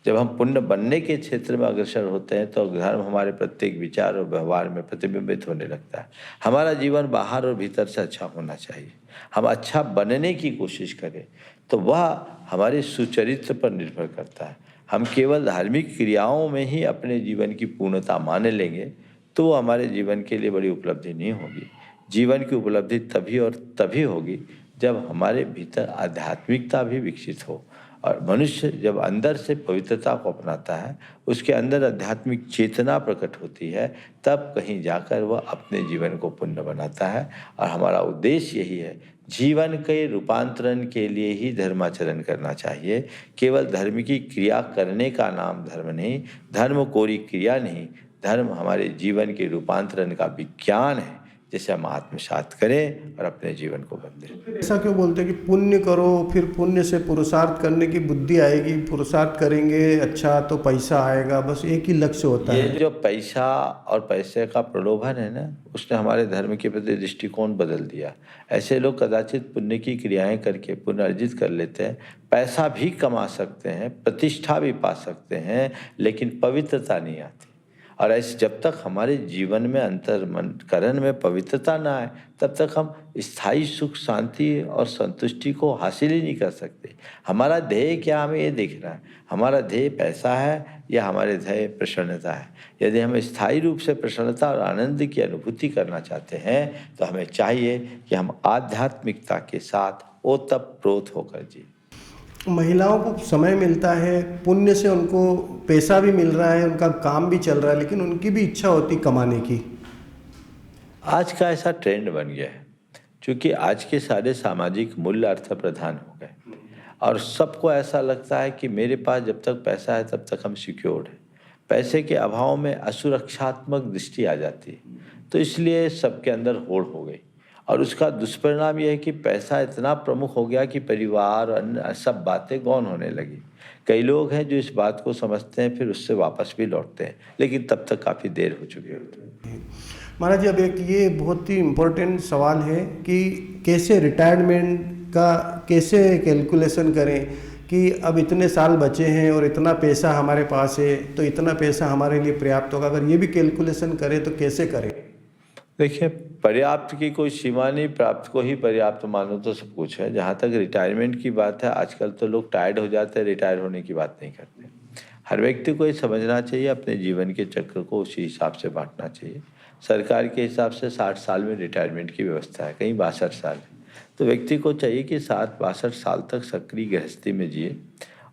जब हम पुण्य बनने के क्षेत्र में अग्रसर होते हैं तो धर्म हमारे प्रत्येक विचार और व्यवहार में प्रतिबिंबित होने लगता है। हमारा जीवन बाहर और भीतर से अच्छा होना चाहिए। हम अच्छा बनने की कोशिश करें तो वह हमारे सुचरित्र पर निर्भर करता है। हम केवल धार्मिक क्रियाओं में ही अपने जीवन की पूर्णता मान लेंगे तो वो हमारे जीवन के लिए बड़ी उपलब्धि नहीं होगी। जीवन की उपलब्धि तभी और तभी होगी जब हमारे भीतर आध्यात्मिकता भी विकसित हो। और मनुष्य जब अंदर से पवित्रता को अपनाता है, उसके अंदर आध्यात्मिक चेतना प्रकट होती है, तब कहीं जाकर वह अपने जीवन को पुण्य बनाता है। और हमारा उद्देश्य यही है, जीवन के रूपांतरण के लिए ही धर्माचरण करना चाहिए। केवल धर्म की क्रिया करने का नाम धर्म नहीं, धर्म कोरी क्रिया नहीं, धर्म हमारे जीवन के रूपांतरण का विज्ञान है जिसे हम आत्मसात करें और अपने जीवन को बदलें। ऐसा क्यों बोलते हैं कि पुण्य करो, फिर पुण्य से पुरुषार्थ करने की बुद्धि आएगी, पुरुषार्थ करेंगे अच्छा तो पैसा आएगा, बस एक ही लक्ष्य होता है। ये जो पैसा और पैसे का प्रलोभन है ना, उसने हमारे धर्म के प्रति दृष्टिकोण बदल दिया। ऐसे लोग कदाचित पुण्य की क्रियाएं करके पुण्य अर्जित कर लेते हैं, पैसा भी कमा सकते हैं, प्रतिष्ठा भी पा सकते हैं, लेकिन पवित्रता नहीं आती। और ऐसे जब तक हमारे जीवन में अंतर्मनकरण में पवित्रता ना आए तब तक हम स्थायी सुख, शांति और संतुष्टि को हासिल ही नहीं कर सकते। हमारा ध्येय क्या, हमें ये देखना है, हमारा ध्येय पैसा है या हमारे ध्येय प्रसन्नता है। यदि हम स्थायी रूप से प्रसन्नता और आनंद की अनुभूति करना चाहते हैं तो हमें चाहिए कि हम आध्यात्मिकता के साथ ओतप्रोत होकर जिए। महिलाओं को समय मिलता है, पुण्य से उनको पैसा भी मिल रहा है, उनका काम भी चल रहा है, लेकिन उनकी भी इच्छा होती कमाने की। आज का ऐसा ट्रेंड बन गया है, क्योंकि आज के सारे सामाजिक मूल्य अर्थ प्रधान हो गए। और सबको ऐसा लगता है कि मेरे पास जब तक पैसा है तब तक हम सिक्योर्ड हैं। पैसे के अभाव में असुरक्षात्मक दृष्टि आ जाती है, तो इसलिए सबके अंदर होड़ हो गई। और उसका दुष्परिणाम यह है कि पैसा इतना प्रमुख हो गया कि परिवार अन्य सब बातें गौण होने लगी। कई लोग हैं जो इस बात को समझते हैं, फिर उससे वापस भी लौटते हैं, लेकिन तब तक काफ़ी देर हो चुकी होती है। महाराज जी, अब एक ये बहुत ही इम्पोर्टेंट सवाल है कि कैसे रिटायरमेंट का कैसे कैलकुलेशन करें कि अब इतने साल बचे हैं और इतना पैसा हमारे पास है तो इतना पैसा हमारे लिए पर्याप्त होगा। अगर ये भी कैलकुलेशन करें तो कैसे करें? देखिए, पर्याप्त की कोई सीमा नहीं, प्राप्त को ही पर्याप्त मानो तो सब कुछ है। जहाँ तक रिटायरमेंट की बात है, आजकल तो लोग टायर्ड हो जाते हैं, रिटायर होने की बात नहीं करते। हर व्यक्ति को ये समझना चाहिए, अपने जीवन के चक्र को उसी हिसाब से बांटना चाहिए। सरकार के हिसाब से 60 साल में रिटायरमेंट की व्यवस्था है, कहीं 62 साल है। तो व्यक्ति को चाहिए कि 62 साल तक सक्रिय गृहस्थी में जिए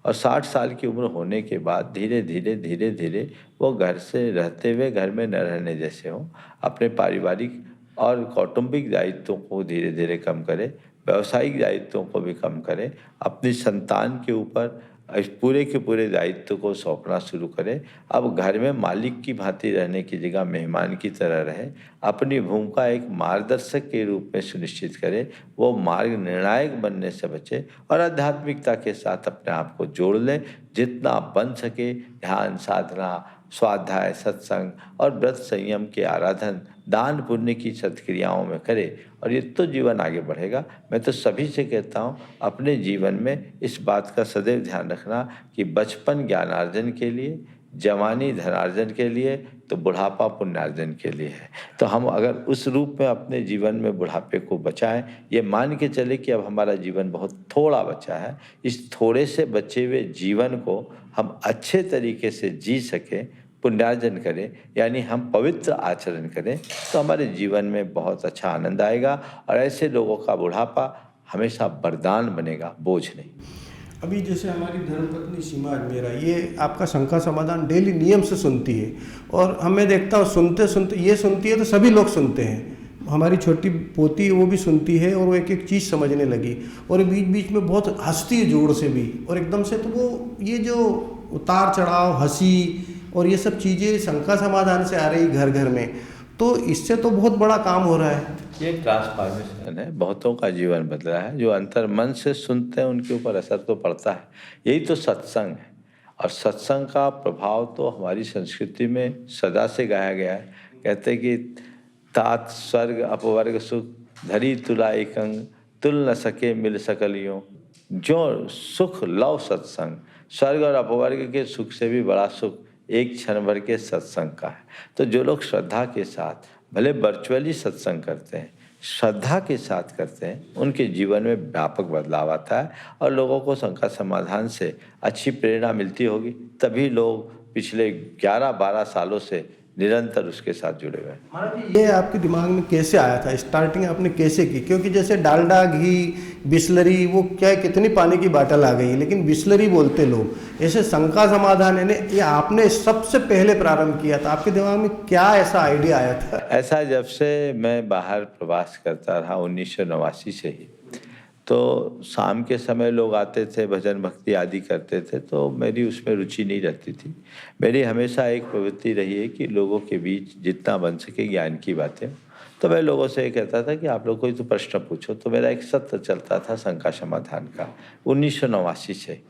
और 60 साल की उम्र होने के बाद धीरे धीरे वो घर से रहते हुए घर में न रहने जैसे हो, अपने पारिवारिक और कौटुंबिक दायित्वों को धीरे धीरे कम करे, व्यावसायिक दायित्वों को भी कम करे, अपनी संतान के ऊपर इस पूरे के पूरे दायित्व को सौंपना शुरू करें। अब घर में मालिक की भांति रहने की जगह मेहमान की तरह रहे, अपनी भूमिका एक मार्गदर्शक के रूप में सुनिश्चित करें, वो मार्ग निर्णायक बनने से बचे और आध्यात्मिकता के साथ अपने आप को जोड़ लें। जितना बन सके ध्यान साधना, स्वाध्याय, सत्संग और व्रत संयम के आराधन, दान पुण्य की सत्क्रियाओं में करे और ये तो जीवन आगे बढ़ेगा। मैं तो सभी से कहता हूँ, अपने जीवन में इस बात का सदैव ध्यान रखना कि बचपन ज्ञानार्जन के लिए, जवानी धनार्जन के लिए, तो बुढ़ापा पुण्यार्जन के लिए है। तो हम अगर उस रूप में अपने जीवन में बुढ़ापे को बचाएं, ये मान के चले कि अब हमारा जीवन बहुत थोड़ा बचा है, इस थोड़े से बचे हुए जीवन को हम अच्छे तरीके से जी सकें, पुण्यार्जन करें, यानी हम पवित्र आचरण करें, तो हमारे जीवन में बहुत अच्छा आनंद आएगा और ऐसे लोगों का बुढ़ापा हमेशा वरदान बनेगा, बोझ नहीं। अभी जैसे हमारी धर्मपत्नी सीमा अजमेरा, ये आपका शंका समाधान डेली नियम से सुनती है और हमें देखता हूँ सुनते सुनते ये सुनती है तो सभी लोग सुनते हैं। हमारी छोटी पोती है वो भी सुनती है और वो एक एक चीज़ समझने लगी और बीच बीच में बहुत हंसती है जोर से भी, और एकदम से तो वो ये जो उतार चढ़ाव, हंसी और ये सब चीज़ें शंका समाधान से आ रही घर घर में, तो इससे तो बहुत बड़ा काम हो रहा है। ये ट्रांसफॉर्मेशन है, बहुतों का जीवन बदला है। जो अंतर मन से सुनते हैं उनके ऊपर असर तो पड़ता है, यही तो सत्संग है। और सत्संग का प्रभाव तो हमारी संस्कृति में सदा से गाया गया है। कहते हैं कि तात स्वर्ग अपवर्ग सुख, धरी तुला एकंग, तुल न सके मिल सकलियों, जो सुख लव सत्संग। स्वर्ग और अपवर्ग के सुख से भी बड़ा सुख एक क्षण भर के सत्संग का है। तो जो लोग श्रद्धा के साथ, भले वर्चुअली सत्संग करते हैं, श्रद्धा के साथ करते हैं, उनके जीवन में व्यापक बदलाव आता है और लोगों को शंका समाधान से अच्छी प्रेरणा मिलती होगी, तभी लोग पिछले 11-12 सालों से निरंतर उसके साथ जुड़े हुए हैं। महाराज ये आपके दिमाग में कैसे आया था, स्टार्टिंग आपने कैसे की? क्योंकि जैसे डालडा, घी, बिस्लरी, वो क्या है, कितनी पानी की बाटल आ गई है, लेकिन बिस्लरी बोलते लोग, ऐसे शंका समाधान है, ये आपने सबसे पहले प्रारंभ किया था। आपके दिमाग में क्या ऐसा आइडिया आया था? ऐसा जब से मैं बाहर प्रवास करता रहा 1989 से ही, तो शाम के समय लोग आते थे, भजन भक्ति आदि करते थे, तो मेरी उसमें रुचि नहीं रहती थी। मेरी हमेशा एक प्रवृत्ति रही है कि लोगों के बीच जितना बन सके ज्ञान की बातें। तो मैं लोगों से ये कहता था कि आप लोग कोई तो प्रश्न पूछो। तो मेरा एक सत्र चलता था शंका समाधान का 1989 से,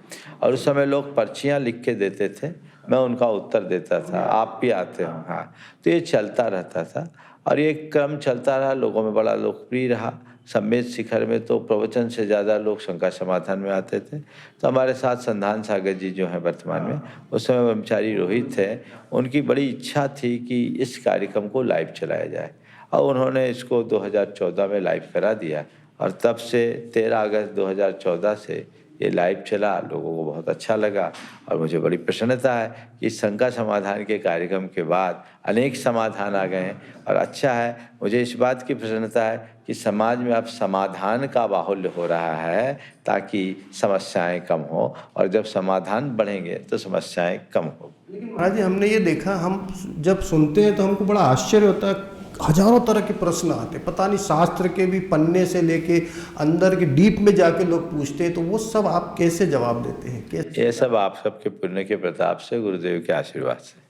और उस समय लोग पर्चियाँ लिख के देते थे, मैं उनका उत्तर देता था, आप भी आते हो। हाँ, तो ये चलता रहता था और ये क्रम चलता रहा, लोगों में बड़ा लोकप्रिय रहा। सम्मेद शिखर में तो प्रवचन से ज़्यादा लोग शंका समाधान में आते थे। तो हमारे साथ संधान सागर जी जो हैं वर्तमान में, उस समय ब्रह्मचारी रोहित थे, उनकी बड़ी इच्छा थी कि इस कार्यक्रम को लाइव चलाया जाए और उन्होंने इसको 2014 में लाइव करा दिया और तब से 13 अगस्त 2014 से ये लाइव चला। लोगों को बहुत अच्छा लगा और मुझे बड़ी प्रसन्नता है कि शंका समाधान के कार्यक्रम के बाद अनेक समाधान आ गए हैं। और अच्छा है, मुझे इस बात की प्रसन्नता है कि समाज में अब समाधान का बाहुल्य हो रहा है ताकि समस्याएं कम हो, और जब समाधान बढ़ेंगे तो समस्याएं कम हो। लेकिन महाराज जी, हमने ये देखा, हम जब सुनते हैं तो हमको बड़ा आश्चर्य होता है, हजारों तरह के प्रश्न आते, पता नहीं शास्त्र के भी पन्ने से लेके अंदर के डीप में जाके लोग पूछते हैं, तो वो सब आप कैसे जवाब देते हैं? कैसे? ये सब आप सबके पुण्य के प्रताप से, गुरुदेव के आशीर्वाद से।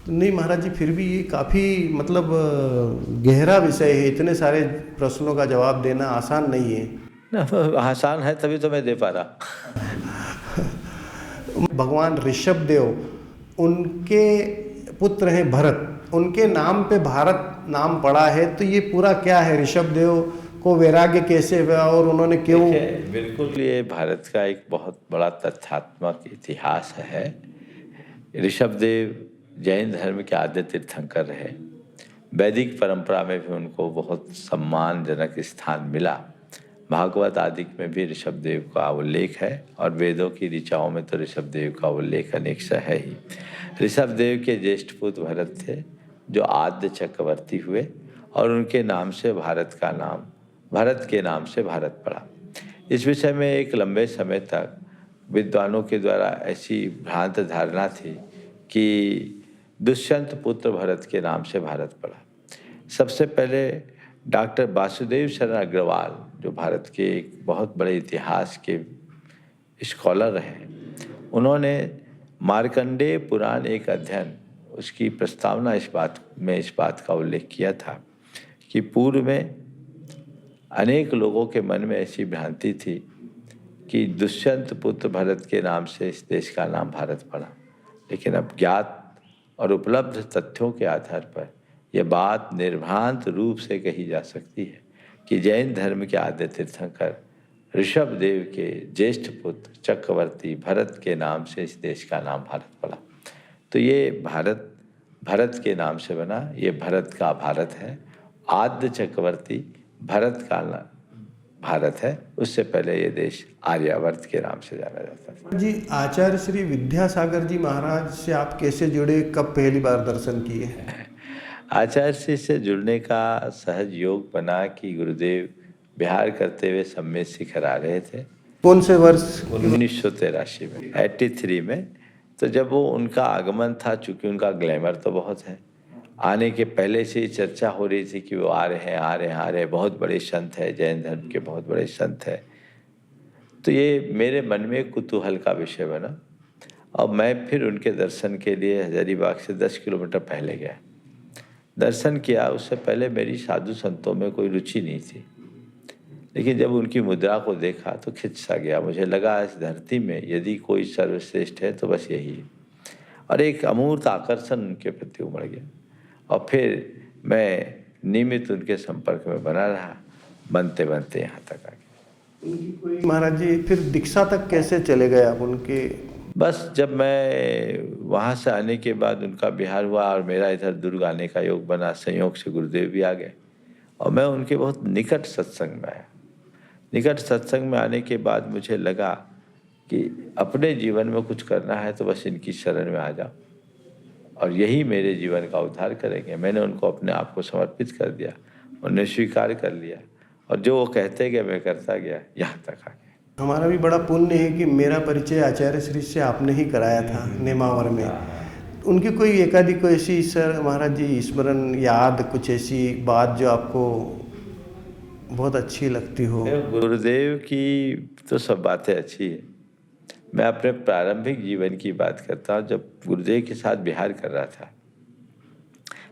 तो नहीं महाराज जी, फिर भी ये काफ़ी मतलब गहरा विषय है, इतने सारे प्रश्नों का जवाब देना आसान नहीं है ना। आसान है तभी तो मैं दे पा रहा। भगवान ऋषभ देव, उनके पुत्र हैं भरत, उनके नाम पे भारत नाम पड़ा है, तो ये पूरा क्या है? ऋषभ देव को वैराग्य कैसे हुआ और उन्होंने क्यों? बिल्कुल, ये भारत का एक बहुत बड़ा तथ्यात्मक इतिहास है। ऋषभ देव जैन धर्म के आद्य तीर्थंकर रहे। वैदिक परंपरा में भी उनको बहुत सम्मानजनक स्थान मिला। भागवत आदि में भी ऋषभ देव का उल्लेख है और वेदों की ऋचाओं में तो ऋषभ देव का उल्लेख अनेक सा है ही। ऋषभ देव के ज्येष्ठ पुत्र भरत थे, जो आद्य चक्रवर्ती हुए और उनके नाम से भारत का नाम, भरत के नाम से भारत पड़ा। इस विषय में एक लंबे समय तक विद्वानों के द्वारा ऐसी भ्रांत धारणा थी कि दुष्यंत पुत्र भरत के नाम से भारत पड़ा। सबसे पहले डॉक्टर वासुदेव शरण अग्रवाल, जो भारत के एक बहुत बड़े इतिहास के स्कॉलर रहे, उन्होंने मार्कंडेय पुराण एक अध्ययन, उसकी प्रस्तावना इस बात का उल्लेख किया था कि पूर्व में अनेक लोगों के मन में ऐसी भ्रांति थी कि दुष्यंत पुत्र भरत के नाम से इस देश का नाम भारत पड़ा। लेकिन अब ज्ञात और उपलब्ध तथ्यों के आधार पर यह बात निर्भ्रांत रूप से कही जा सकती है कि जैन धर्म के आद्य तीर्थंकर ऋषभ देव के ज्येष्ठ पुत्र चक्रवर्ती भरत के नाम से इस देश का नाम भारत पड़ा। तो ये भरत के नाम से बना, ये भरत का भारत है। आद्य चक्रवर्ती भरत का भारत है, उससे पहले ये देश आर्यावर्त के नाम से जाना जाता था। जी, आचार्य श्री विद्यासागर जी महाराज से आप कैसे जुड़े, कब पहली बार दर्शन किए? आचार्य श्री से जुड़ने का सहज योग बना कि गुरुदेव बिहार करते हुए सम्मेद शिखर आ रहे थे। कौन से वर्ष? 1983 में, 83 में। तो जब वो उनका आगमन था, चूंकि उनका ग्लैमर तो बहुत है, आने के पहले से ही चर्चा हो रही थी कि वो आ रहे हैं, बहुत बड़े संत है, जैन धर्म के बहुत बड़े संत है। तो ये मेरे मन में कुतूहल का विषय बना और मैं फिर उनके दर्शन के लिए हजारीबाग से 10 किलोमीटर पहले गया, दर्शन किया। उससे पहले मेरी साधु संतों में कोई रुचि नहीं थी, लेकिन जब उनकी मुद्रा को देखा तो खिंच सा गया। मुझे लगा इस धरती में यदि कोई सर्वश्रेष्ठ है तो बस यही है, और एक अमूर्त आकर्षण उनके प्रति उमड़ गया। और फिर मैं नियमित उनके संपर्क में बना रहा, बनते बनते यहाँ तक आ गया। उनकी कोई महाराज जी फिर दीक्षा तक कैसे चले गए आप उनके? बस जब मैं वहाँ से आने के बाद उनका बिहार हुआ और मेरा इधर दुर्ग आने का योग बना, संयोग से गुरुदेव भी आ गए और मैं उनके बहुत निकट सत्संग में आया। निकट सत्संग में आने के बाद मुझे लगा कि अपने जीवन में कुछ करना है तो बस इनकी शरण में आ जाओ और यही मेरे जीवन का उद्धार करेंगे। मैंने उनको अपने आप को समर्पित कर दिया, उन्हें स्वीकार कर लिया और जो वो कहते गए मैं करता गया, यहाँ तक आ गया। हमारा भी बड़ा पुण्य है कि मेरा परिचय आचार्य श्री से आपने ही कराया था नेमावर में। उनकी कोई एकाधी कोई ऐसी सर महाराज जी स्मरण याद, कुछ ऐसी बात जो आपको बहुत अच्छी लगती हो? गुरुदेव की तो सब बातें अच्छी है। मैं अपने प्रारंभिक जीवन की बात करता हूँ। जब गुरुदेव के साथ बिहार कर रहा था,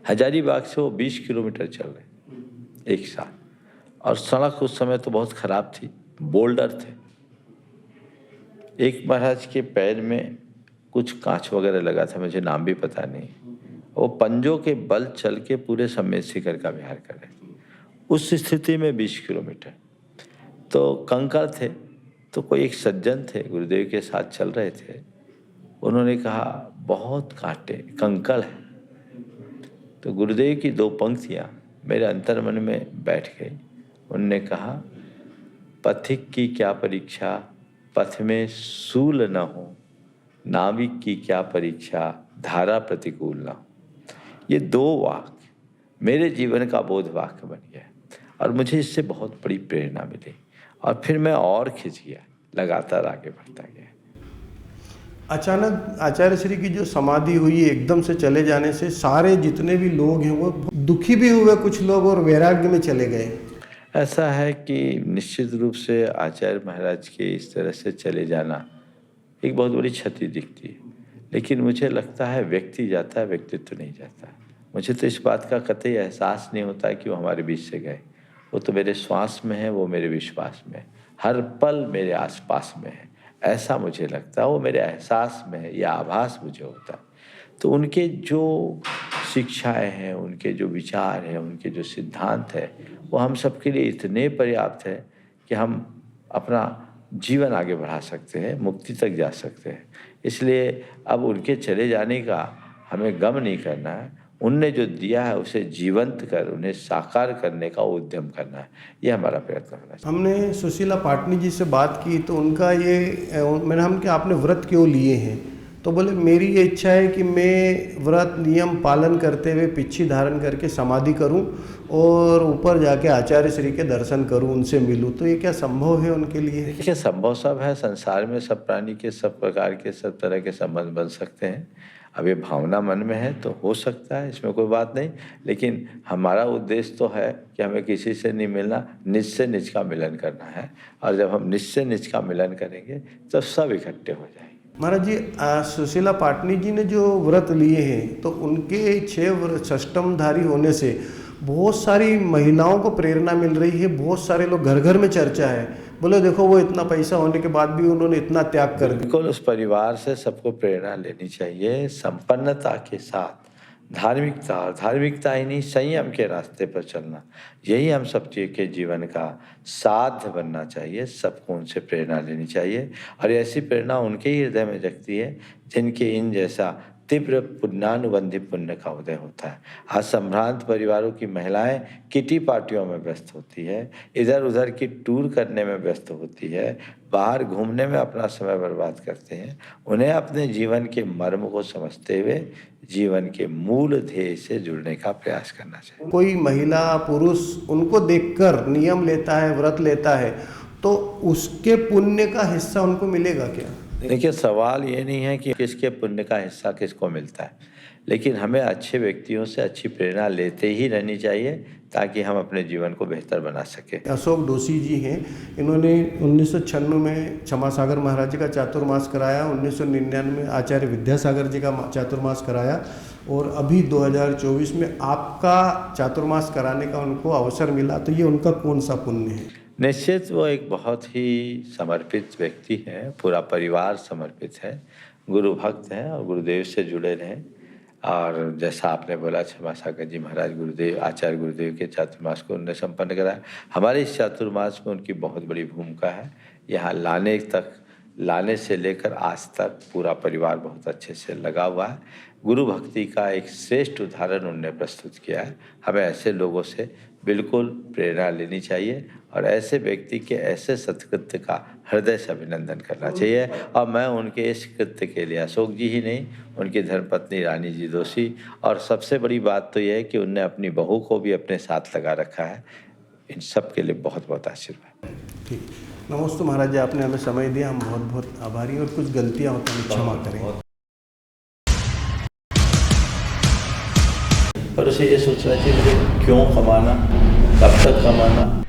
हजारीबाग से वो 20 किलोमीटर चल रहे एक साथ, और सड़क उस समय तो बहुत ख़राब थी, बोल्डर थे। एक महाराज के पैर में कुछ कांच वगैरह लगा था, मुझे नाम भी पता नहीं। वो पंजों के बल चल के पूरे सम्मेद शिखर का विहार कर रहे थे। उस स्थिति में 20 किलोमीटर तो कंकड़ थे। तो कोई एक सज्जन थे, गुरुदेव के साथ चल रहे थे, उन्होंने कहा बहुत कांटे कंकड़ है। तो गुरुदेव की 2 पंक्तियाँ मेरे अंतर्मन में बैठ गई। उन्होंने कहा, पथिक की क्या परीक्षा, पथ में सूल न हो, नाविक की क्या परीक्षा, धारा प्रतिकूल न हो। ये 2 वाक्य मेरे जीवन का बोध वाक्य बन गया और मुझे इससे बहुत बड़ी प्रेरणा मिली और फिर मैं और खिंच गया, लगातार आगे बढ़ता गया। अचानक आचार्य श्री की जो समाधि हुई एकदम से चले जाने से सारे जितने भी लोग हैं वो दुखी भी हुए कुछ लोग और वैराग्य में चले गए। ऐसा है कि निश्चित रूप से आचार्य महाराज के इस तरह से चले जाना एक बहुत बड़ी क्षति दिखती है, लेकिन मुझे लगता है व्यक्ति जाता है, व्यक्तित्व नहीं जाता। मुझे तो इस बात का कतई एहसास नहीं होता कि वो हमारे बीच से गए। वो तो मेरे श्वास में है, वो मेरे विश्वास में है, हर पल मेरे आसपास में है, ऐसा मुझे लगता है। वो मेरे एहसास में है या आभास मुझे होता है। तो उनके जो शिक्षाएं हैं, उनके जो विचार हैं, उनके जो सिद्धांत है, वो हम सबके लिए इतने पर्याप्त है कि हम अपना जीवन आगे बढ़ा सकते हैं, मुक्ति तक जा सकते हैं। इसलिए अब उनके चले जाने का हमें गम नहीं करना है। उनने जो दिया है उसे जीवंत कर उन्हें साकार करने का उद्यम करना है, ये हमारा प्रयत्न होना चाहिए। हमने सुशीला पाटनी जी से बात की तो उनका ये मैंने हम कि आपने व्रत क्यों लिए हैं, तो बोले मेरी ये इच्छा है कि मैं व्रत नियम पालन करते हुए पिच्छी धारण करके समाधि करूं और ऊपर जाके आचार्य श्री के दर्शन करूं, उनसे मिलूं। तो ये क्या संभव है उनके लिए? देखिए, संभव सब है। संसार में सब प्राणी के सब प्रकार के सब तरह के संबंध बन सकते हैं। अब ये भावना मन में है तो हो सकता है, इसमें कोई बात नहीं। लेकिन हमारा उद्देश्य तो है कि हमें किसी से नहीं मिलना, निज से निज का मिलन करना है। और जब हम निज से निज का मिलन करेंगे तो सब इकट्ठे हो जाएंगे। महाराज जी, सुशीला पाटनी जी ने जो व्रत लिए हैं तो उनके 6 षष्टमधारी होने से बहुत सारी महिलाओं को प्रेरणा मिल रही है। बहुत सारे लोग घर घर में चर्चा है, बोले देखो वो इतना पैसा होने के बाद भी उन्होंने इतना त्याग कर दिया। बिल्कुल, उस परिवार से सबको प्रेरणा लेनी चाहिए। संपन्नता के साथ धार्मिकता, और धार्मिकता ही नहीं, संयम के रास्ते पर चलना, यही हम सब के जीवन का साध्य बनना चाहिए। सबको उनसे प्रेरणा लेनी चाहिए और ऐसी प्रेरणा उनके ही हृदय में जगती है जिनके इन जैसा तीव्र पुण्यानुबंधी पुण्य का उदय होता है। आज संभ्रांत परिवारों की महिलाएं किटी पार्टियों में व्यस्त होती है, इधर उधर की टूर करने में व्यस्त होती है, बाहर घूमने में अपना समय बर्बाद करते हैं। उन्हें अपने जीवन के मर्म को समझते हुए जीवन के मूल ध्येय से जुड़ने का प्रयास करना चाहिए। कोई महिला पुरुष उनको देखकर नियम लेता है, व्रत लेता है, तो उसके पुण्य का हिस्सा उनको मिलेगा क्या? देखिए, सवाल ये नहीं है कि किसके पुण्य का हिस्सा किसको मिलता है, लेकिन हमें अच्छे व्यक्तियों से अच्छी प्रेरणा लेते ही रहनी चाहिए ताकि हम अपने जीवन को बेहतर बना सकें। अशोक डोसी जी हैं, इन्होंने 1996 में क्षमासागर महाराज जी का चातुर्मास कराया, 1999 में आचार्य विद्यासागर जी का चातुर्मास कराया और अभी 2024 में आपका चातुर्मास कराने का उनको अवसर मिला। तो ये उनका कौन सा पुण्य है? निश्चित वो एक बहुत ही समर्पित व्यक्ति हैं, पूरा परिवार समर्पित है, गुरु भक्त हैं और गुरुदेव से जुड़े रहें। और जैसा आपने बोला, क्षमासागर जी महाराज गुरुदेव, आचार्य गुरुदेव के चातुर्मास को उन्होंने संपन्न कराया। हमारे इस चातुर्मास में उनकी बहुत बड़ी भूमिका है। यहाँ लाने से लेकर आज तक पूरा परिवार बहुत अच्छे से लगा हुआ है। गुरु भक्ति का एक श्रेष्ठ उदाहरण उन्होंने प्रस्तुत किया है। हमें ऐसे लोगों से बिल्कुल प्रेरणा लेनी चाहिए और ऐसे व्यक्ति के ऐसे सत्कृत्य का हृदय से अभिनंदन करना चाहिए। और मैं उनके इस कृत्य के लिए अशोक जी ही नहीं, उनकी धर्मपत्नी रानी जी दोषी, और सबसे बड़ी बात तो यह है कि उनने अपनी बहू को भी अपने साथ लगा रखा है। इन सब के लिए बहुत बहुत आशीर्वाद। ठीक, नमस्ते महाराज जी, आपने हमें समय दिया, हम बहुत बहुत आभारी। और कुछ गलतियाँ होती हैं क्षमा करें। पर उसे ये सोचना चाहिए मुझे क्यों कमाना, कब तक कमाना,